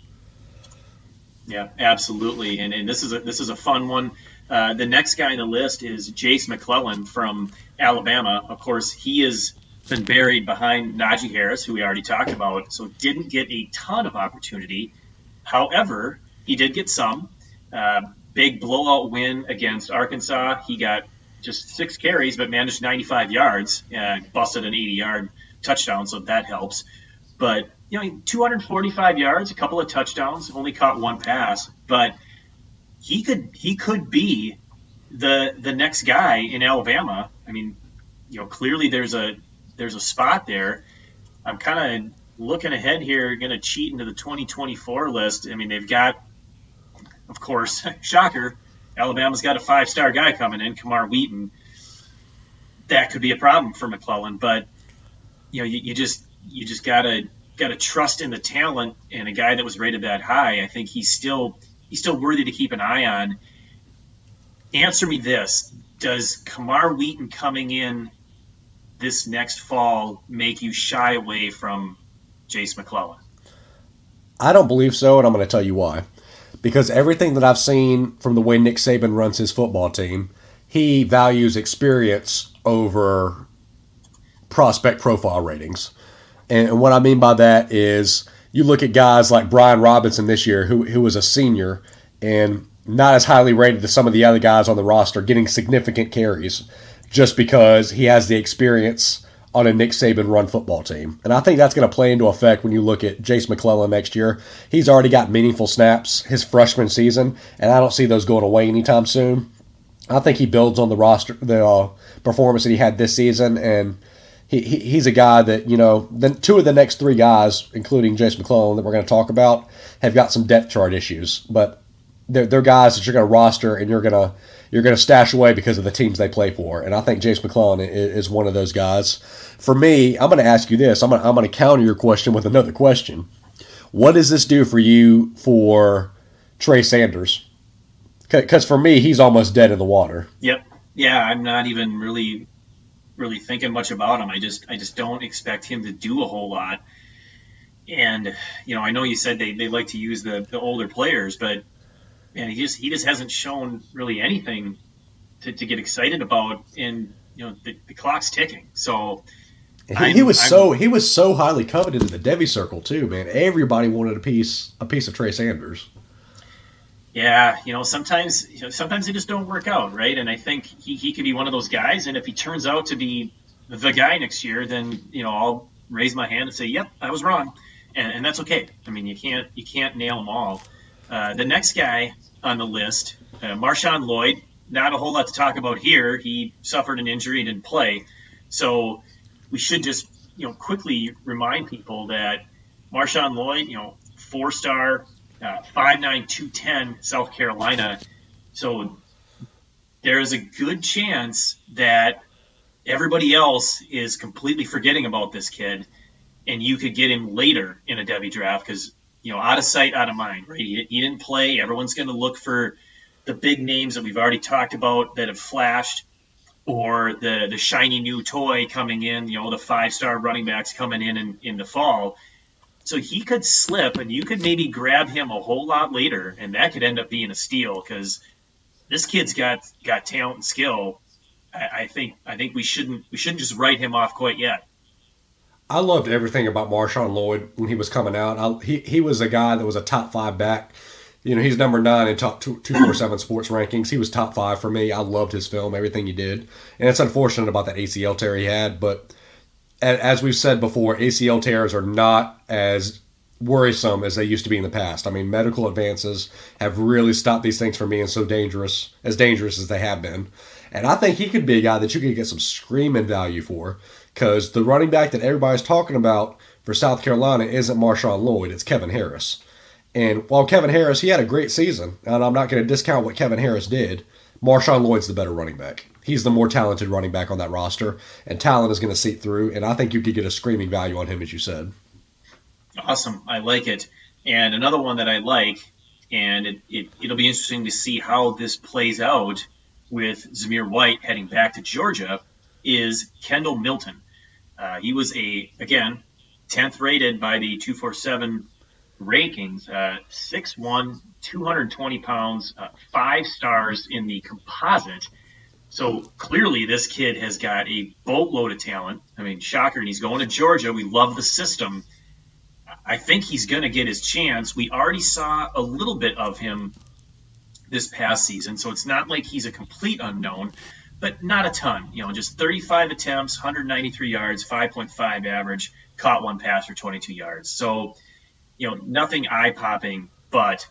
Yeah, absolutely. And this is a fun one. The next guy on the list is Jace McClellan from Alabama. Of course, he has been buried behind Najee Harris, who we already talked about, so didn't get a ton of opportunity. However, he did get some. Big blowout win against Arkansas. He got just 6 carries, but managed 95 yards and busted an 80-yard touchdown, so that helps. but 245 yards, a couple of touchdowns, only caught one pass, but he could be the next guy in Alabama. I mean, clearly there's a spot there. I'm kind of looking ahead here, going to cheat into the 2024 list. I mean, they've got, of course, shocker, Alabama's got a 5-star guy coming in, Kamar Wheaton. That could be a problem for McClellan, but you just gotta trust in the talent, and a guy that was rated that high, I think he's still worthy to keep an eye on. Answer me this: does Kamar Wheaton coming in this next fall make you shy away from Jace McClellan? I don't believe so, and I'm going to tell you why. Because everything that I've seen from the way Nick Saban runs his football team, he values experience over prospect profile ratings. And what I mean by that is you look at guys like Brian Robinson this year, who was a senior and not as highly rated as some of the other guys on the roster, getting significant carries just because he has the experience on a Nick Saban run football team. And I think that's going to play into effect when you look at Jace McClellan next year. He's already got meaningful snaps his freshman season, and I don't see those going away anytime soon. I think he builds on the roster, the performance that he had this season, and he's a guy that, then two of the next three guys, including Jace McClellan that we're going to talk about, have got some depth chart issues. But they're guys that you're going to roster and you're going to stash away because of the teams they play for. And I think Jace McClellan is one of those guys. For me, I'm going to ask you this. I'm going to counter your question with another question. What does this do for you for Trey Sanders? Because for me, he's almost dead in the water. Yep. Yeah, I'm not even really thinking much about him. I just don't expect him to do a whole lot. And I know you said they like to use the older players, but man, he just hasn't shown really anything to get excited about. And the clock's ticking. So he was so highly coveted in the Devy circle too, man. Everybody wanted a piece of Trey Sanders. Yeah, sometimes they just don't work out, right? And I think he could be one of those guys. And if he turns out to be the guy next year, then I'll raise my hand and say, "Yep, I was wrong," and that's okay. I mean, you can't nail them all. The next guy on the list, Marshawn Lloyd. Not a whole lot to talk about here. He suffered an injury and didn't play, so we should just quickly remind people that Marshawn Lloyd, 4-star. 5'9", 210, South Carolina. So there's a good chance that everybody else is completely forgetting about this kid, and you could get him later in a Devy draft because, out of sight, out of mind, right? He didn't play. Everyone's going to look for the big names that we've already talked about that have flashed, or the shiny new toy coming in, the 5-star running backs coming in the fall. So he could slip, and you could maybe grab him a whole lot later, and that could end up being a steal because this kid's got talent and skill. I think we shouldn't just write him off quite yet. I loved everything about Marshawn Lloyd when he was coming out. He was a guy that was a top 5 back. He's number 9 in top 247 sports rankings. He was top 5 for me. I loved his film, everything he did, and it's unfortunate about that ACL tear he had, but. As we've said before, ACL tears are not as worrisome as they used to be in the past. I mean, medical advances have really stopped these things from being so dangerous as they have been. And I think he could be a guy that you could get some screaming value for because the running back that everybody's talking about for South Carolina isn't Marshawn Lloyd, it's Kevin Harris. And while Kevin Harris, he had a great season, and I'm not going to discount what Kevin Harris did, Marshawn Lloyd's the better running back. He's the more talented running back on that roster, and talent is going to seep through, and I think you could get a screaming value on him, as you said. Awesome. I like it. And another one that I like, and it'll be interesting to see how this plays out with Zamir White heading back to Georgia, is Kendall Milton. He was, 10th rated by the 247 rankings, 6'1", 220 pounds, 5 stars in the composite. So clearly this kid has got a boatload of talent. I mean, shocker, and he's going to Georgia. We love the system. I think he's going to get his chance. We already saw a little bit of him this past season, so it's not like he's a complete unknown. but not a ton. Just 35 attempts, 193 yards, 5.5 average, caught one pass for 22 yards. So, nothing eye-popping, but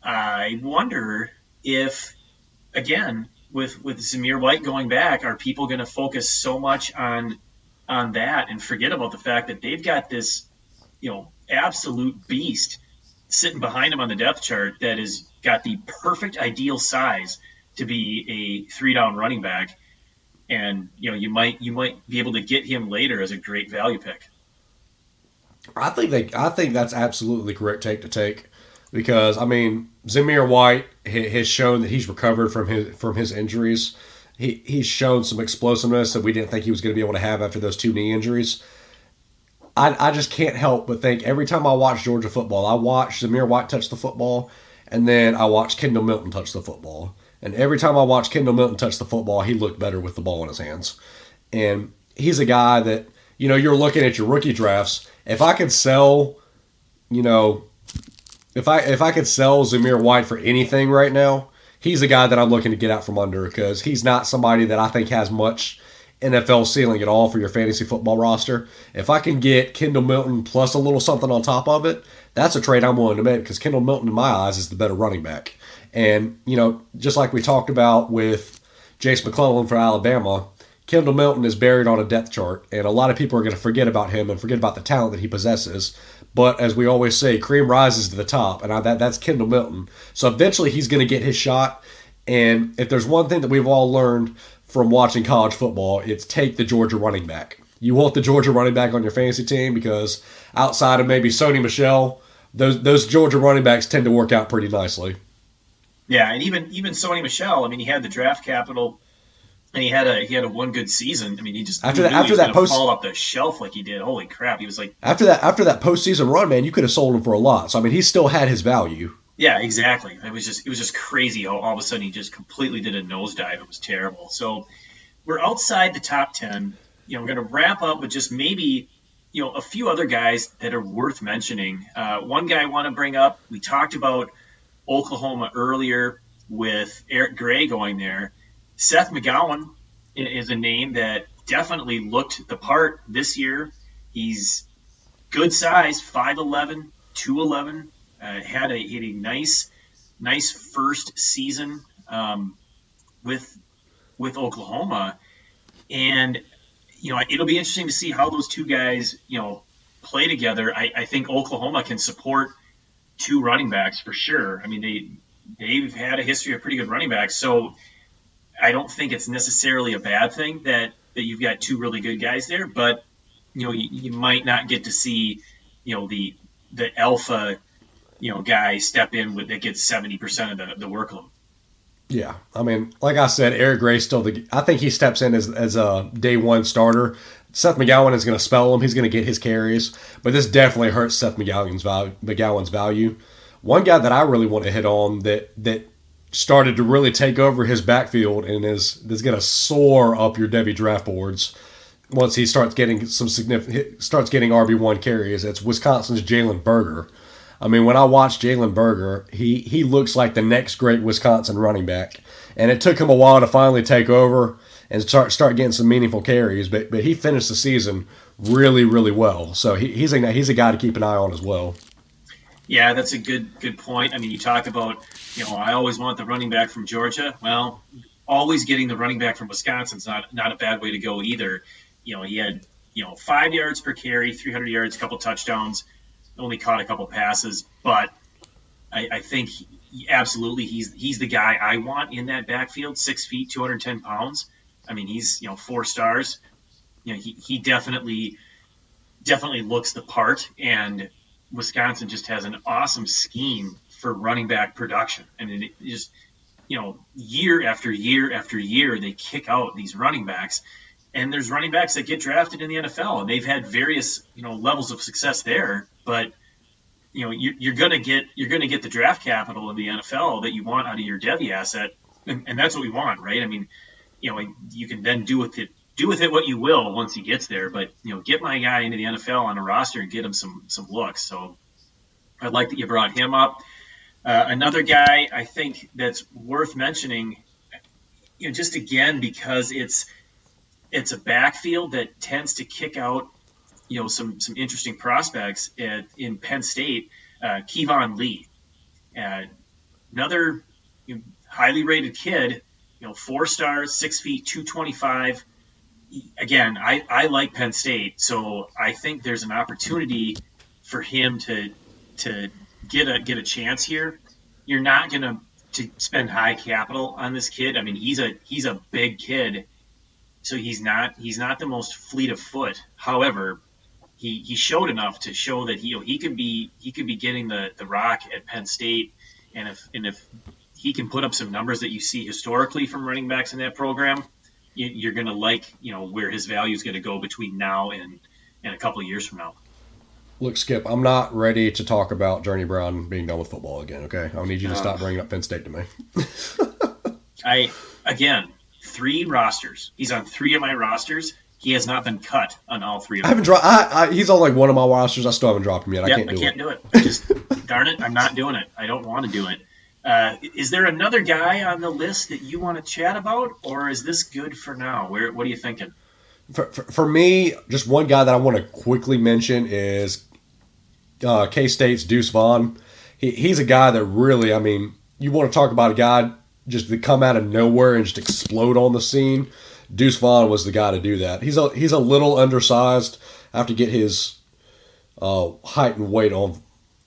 I wonder if, again, with Zamir White going back, are people going to focus so much on that and forget about the fact that they've got this, absolute beast sitting behind him on the depth chart that has got the perfect ideal size to be a 3-down running back, and you might be able to get him later as a great value pick. I think that's absolutely correct take to take, because Zamir White has shown that he's recovered from his injuries. He's shown some explosiveness that we didn't think he was going to be able to have after those 2 knee injuries. I just can't help but think every time I watch Georgia football, I watch Zamir White touch the football, and then I watch Kendall Milton touch the football. And every time I watch Kendall Milton touch the football, he looked better with the ball in his hands. And he's a guy that, you're looking at your rookie drafts. If I could sell, if I could sell Zamir White for anything right now, he's a guy that I'm looking to get out from under, because he's not somebody that I think has much NFL ceiling at all for your fantasy football roster. If I can get Kendall Milton plus a little something on top of it, that's a trade I'm willing to make, because Kendall Milton, in my eyes, is the better running back. And, just like we talked about with Jace McClellan for Alabama, Kendall Milton is buried on a depth chart, and a lot of people are going to forget about him and forget about the talent that he possesses. But as we always say, cream rises to the top, and that's Kendall Milton. So eventually he's going to get his shot, and if there's one thing that we've all learned from watching college football, it's take the Georgia running back. You want the Georgia running back on your fantasy team, because outside of maybe Sony Michel, those Georgia running backs tend to work out pretty nicely. Yeah, and even Sony Michel, he had the draft capital, and he had a one good season. He just after that fall off the shelf like he did. Holy crap, he was like after that postseason run, man, you could have sold him for a lot. So he still had his value. Yeah, exactly. It was just crazy how all of a sudden he just completely did a nosedive. It was terrible. So we're outside the top 10. We're going to wrap up with just maybe a few other guys that are worth mentioning. One guy I want to bring up, we talked about Oklahoma earlier with Eric Gray going there. Seth McGowan is a name that definitely looked the part this year. He's good size, 5'11", 211. Had a nice first season with Oklahoma, and it'll be interesting to see how those two guys play together. I think Oklahoma can support 2 running backs for sure. They've had a history of pretty good running backs, so I don't think it's necessarily a bad thing that you've got 2 really good guys there. But you might not get to see the alpha guy step in that gets 70% of the workload. Yeah, like I said, Eric Gray's still I think he steps in as a day one starter. Seth McGowan is going to spell him. He's going to get his carries, but this definitely hurts Seth McGowan's value. One guy that I really want to hit on that started to really take over his backfield and is going to soar up your Devy draft boards once he starts getting RB1 carries. It's Wisconsin's Jalen Berger. When I watch Jalen Berger, he looks like the next great Wisconsin running back. And it took him a while to finally take over and start getting some meaningful carries, but he finished the season really, really well. So he's a guy to keep an eye on as well. Yeah, that's a good point. You talk about, I always want the running back from Georgia. Well, always getting the running back from Wisconsin's not a bad way to go either. He had 5 yards per carry, 300 yards, a couple touchdowns. Only caught a couple passes, but I think absolutely he's the guy I want in that backfield. 6 feet, 210 pounds. He's 4 stars. He definitely looks the part, and Wisconsin just has an awesome scheme for running back production. It just year after year after year they kick out these running backs, and there's running backs that get drafted in the NFL, and they've had various levels of success there. But you're gonna get the draft capital in the NFL that you want out of your Devy asset, and that's what we want, right? You can then do with it what you will once he gets there. But get my guy into the NFL on a roster and get him some looks. So I like that you brought him up. Another guy I think that's worth mentioning. just again, because it's a backfield that tends to kick out, some interesting prospects in Penn State. Kevon Lee, another highly rated kid, 4 stars, 6 feet, 225. Again, I like Penn State, so I think there's an opportunity for him to get a chance here. You're not going to spend high capital on this kid. I mean, he's a big kid, so he's not the most fleet of foot. However, he showed enough to show that he could be getting the rock at Penn State, and if he can put up some numbers that you see historically from running backs in that program, you're going to like where his value is going to go between now and a couple of years from now. Look, Skip, I'm not ready to talk about Journey Brown being done with football again, okay? I need you to stop bringing up Penn State to me. Again, 3 rosters. He's on 3 of my rosters. He has not been cut on all 3 of them. I haven't dropped. He's on like one of my rosters. I still haven't dropped him yet. I can't do it. Just darn it, I'm not doing it. I don't want to do it. Is there another guy on the list that you want to chat about, or is this good for now? What are you thinking? For me, just one guy that I want to quickly mention is K-State's Deuce Vaughn. He's a guy that really, I mean, you want to talk about a guy just to come out of nowhere and just explode on the scene. Deuce Vaughn was the guy to do that. He's a little undersized. I have to get his height and weight on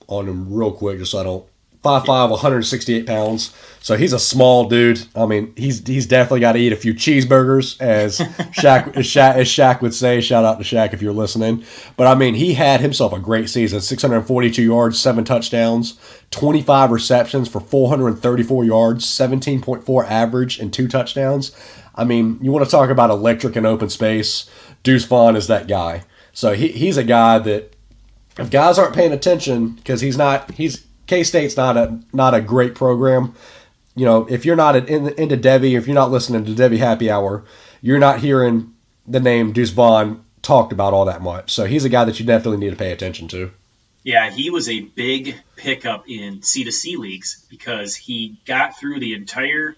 him real quick just so I don't. 5'5", 168 pounds. So he's a small dude. I mean, he's definitely got to eat a few cheeseburgers, as Shaq would say. Shout out to Shaq if you're listening. But I mean, he had himself a great season. 642 yards, 7 touchdowns, 25 receptions for 434 yards, 17.4 average, and 2 touchdowns. I mean, you want to talk about electric and open space. Deuce Vaughn is that guy. So he's a guy that if guys aren't paying attention, because K-State's not a great program. If you're not into Devy, if you're not listening to Devy Happy Hour, you're not hearing the name Deuce Vaughn talked about all that much. So he's a guy that you definitely need to pay attention to. Yeah, he was a big pickup in C2C leagues because he got through the entire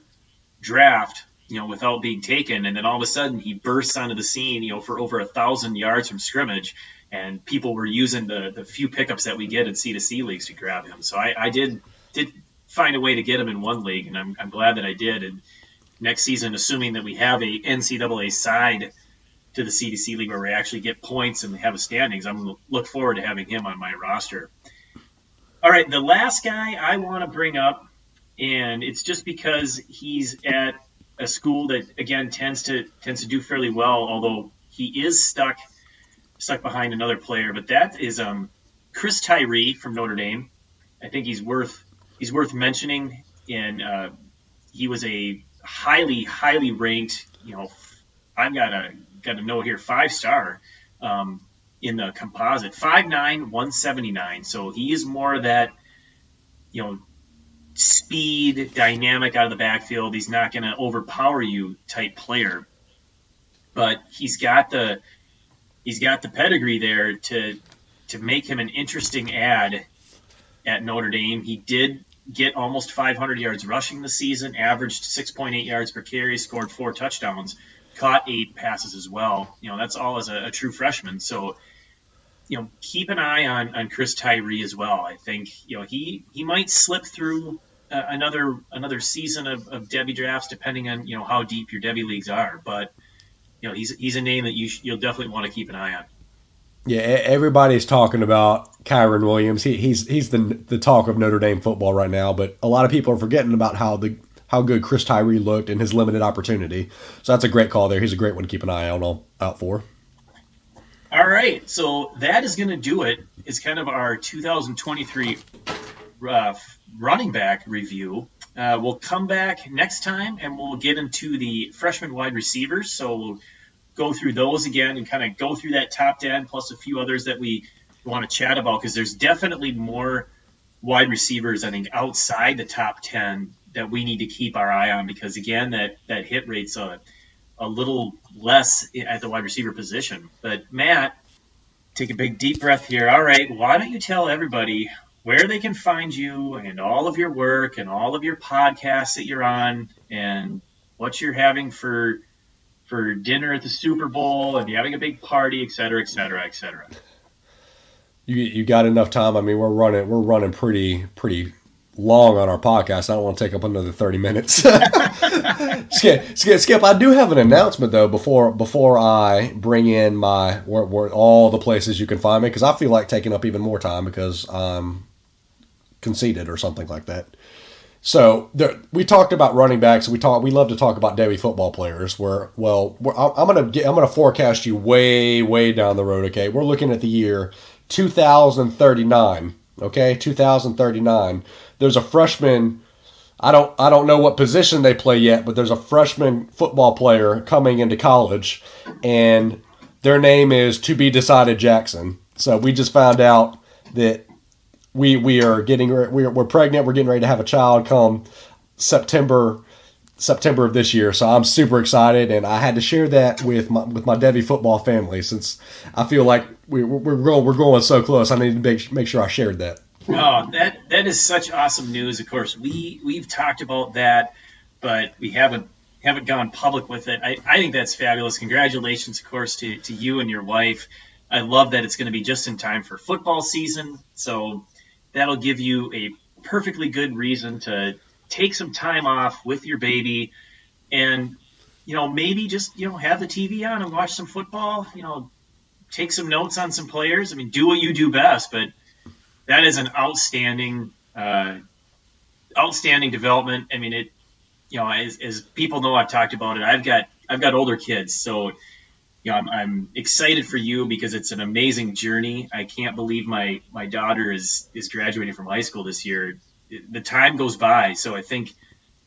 draft, without being taken, and then all of a sudden he bursts onto the scene, for over 1,000 yards from scrimmage. And people were using the few pickups that we get in C2C leagues to grab him. So I did find a way to get him in one league, and I'm glad that I did. And next season, assuming that we have a NCAA side to the C2C league where we actually get points and have a standings, I'm going to look forward to having him on my roster. All right, the last guy I want to bring up, and it's just because he's at a school that, again, tends to do fairly well, although he is stuck behind another player, but that is Chris Tyree from Notre Dame. I think he's worth mentioning, and he was a highly ranked. I've got a note here, 5-star in the composite, 5'9", 179. So he is more that speed, dynamic out of the backfield. He's not going to overpower you type player, but he's got the pedigree there to make him an interesting ad at Notre Dame. He did get almost 500 yards rushing this season, averaged 6.8 yards per carry, scored 4 touchdowns, caught 8 passes as well. That's all as a true freshman. So, keep an eye on Chris Tyree as well. I think, he might slip through another season of Devy drafts, depending on, how deep your Devy leagues are. But, he's a name that you'll definitely want to keep an eye on. Yeah, everybody's talking about Kyron Williams. He's the talk of Notre Dame football right now, but a lot of people are forgetting about how good Chris Tyree looked in his limited opportunity. So that's a great call there. He's a great one to keep an eye out for. All right, so that is going to do it. It's kind of our 2023 running back review. We'll come back next time and we'll get into the freshman wide receivers. So we'll go through those again and kind of go through that top 10 plus a few others that we want to chat about, because there's definitely more wide receivers, I think, outside the top 10 that we need to keep our eye on, because, again, that hit rate's a little less at the wide receiver position. But, Matt, take a big deep breath here. All right, why don't you tell everybody where they can find you and all of your work and all of your podcasts that you're on, and what you're having for dinner at the Super Bowl, and you're having a big party, et cetera, et cetera, et cetera. You got enough time. I mean, we're running pretty long on our podcast. I don't want to take up another 30 minutes. Skip, I do have an announcement though before I bring in my where all the places you can find me, because I feel like taking up even more time because I'm conceited or something like that. So we talked about running backs. We love to talk about Devy football players. I'm gonna forecast you way down the road. Okay, we're looking at the year 2039. Okay, 2039. There's a freshman. I don't know what position they play yet, but there's a freshman football player coming into college, and their name is to be decided Jackson. So we just found out that we're pregnant. We're getting ready to have a child come September of this year. So I'm super excited, and I had to share that with my Devy football family since I feel like we're going so close. I need to make sure I shared that. Oh, that is such awesome news. Of course, we've talked about that, but we haven't gone public with it. I think that's fabulous. Congratulations, of course, to you and your wife. I love that it's going to be just in time for football season. So that'll give you a perfectly good reason to take some time off with your baby, and maybe just have the TV on and watch some football. Take some notes on some players. I mean, do what you do best, but that is an outstanding development. I mean, as people know, I've talked about it. I've got older kids, so I'm excited for you because it's an amazing journey. I can't believe my daughter is graduating from high school this year. The time goes by, so I think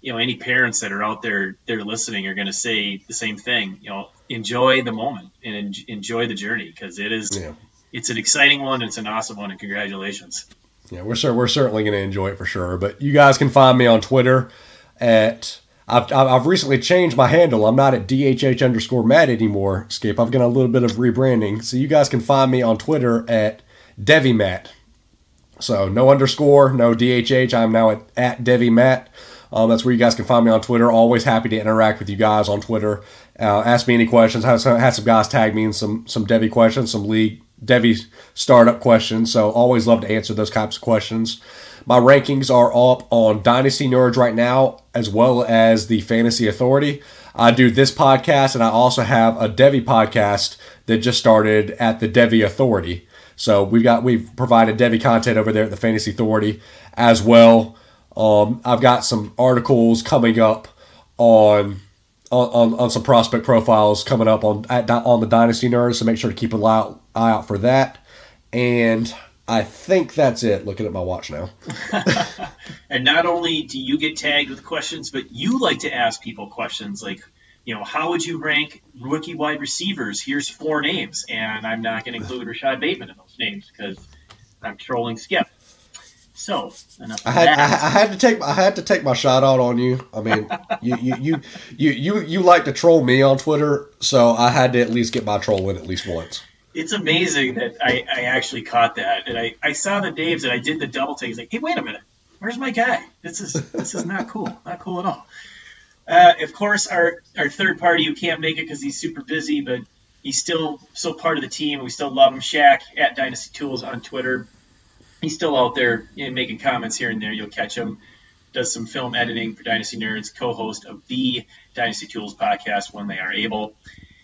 any parents that are out there they're listening are going to say the same thing. Enjoy the moment and enjoy the journey because it is. Yeah. It's an exciting one. It's an awesome one, and congratulations. Yeah, we're certainly going to enjoy it for sure. But you guys can find me on Twitter at. I've recently changed my handle. I'm not at DHH_Matt anymore, Skip. I've got a little bit of rebranding. So you guys can find me on Twitter at DevyMatt. So no underscore, no DHH. I'm now at DevyMatt. That's where you guys can find me on Twitter. Always happy to interact with you guys on Twitter. Ask me any questions. Had some guys tag me in some Devy questions, some league Devy startup questions. So always love to answer those types of questions. My rankings are up on Dynasty Nerds right now, as well as the Fantasy Authority. I do this podcast, and I also have a Devy podcast that just started at the Devy Authority. So we've provided Devy content over there at the Fantasy Authority as well. I've got some articles coming up on some prospect profiles coming up on the Dynasty Nerds, so make sure to keep an eye out for that. And I think that's it, looking at my watch now. And not only do you get tagged with questions, but you like to ask people questions like, how would you rank rookie wide receivers? Here's 4 names, and I'm not going to include Rashad Bateman in those names because I'm trolling Skip. So enough of that. I had to take my shot out on you. I mean, you like to troll me on Twitter, so I had to at least get my troll in at least once. It's amazing that I actually caught that, and I saw the names and I did the double take. It's like, hey, wait a minute, where's my guy? This is not cool, not cool at all. Of course, our third party who can't make it because he's super busy, but he's still part of the team. And we still love him. Shaq at Dynasty Tools on Twitter. He's still out there making comments here and there. You'll catch him. Does some film editing for Dynasty Nerds, co-host of the Dynasty Tools podcast when they are able.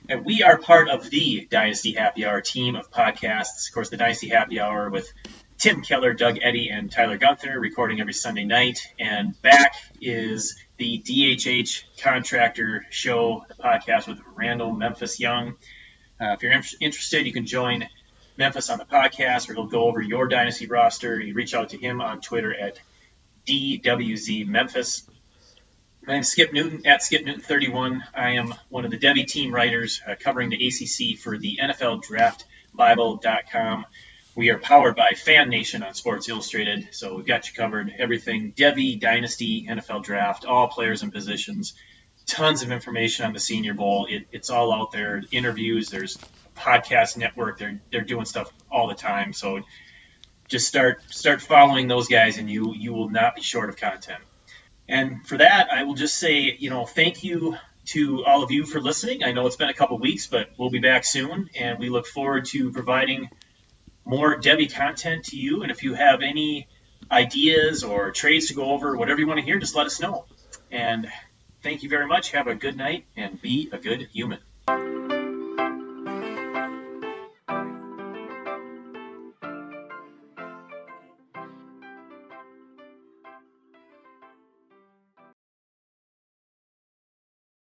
And we are part of the Dynasty Happy Hour team of podcasts. Of course, the Dynasty Happy Hour with Tim Keller, Doug Eddy, and Tyler Gunther, recording every Sunday night. And back is the DHH Contractor Show, the podcast with Randall Memphis Young. If you're interested, you can join Memphis on the podcast, where he'll go over your Dynasty roster. You reach out to him on Twitter at DWZMemphis. My name's Skip Newton, at SkipNewton31. I am one of the Devy team writers covering the ACC for the NFL Draft Bible.com. We are powered by Fan Nation on Sports Illustrated, so we've got you covered. Everything Devy, Dynasty, NFL Draft, all players and positions. Tons of information on the Senior Bowl. It's all out there. Interviews, there's a podcast network. They're doing stuff all the time. So just start following those guys, and you will not be short of content. And for that, I will just say, thank you to all of you for listening. I know it's been a couple weeks, but we'll be back soon, and we look forward to providing more Devy content to you. And if you have any ideas or trades to go over, whatever you want to hear, just let us know. And thank you very much. Have a good night and be a good human.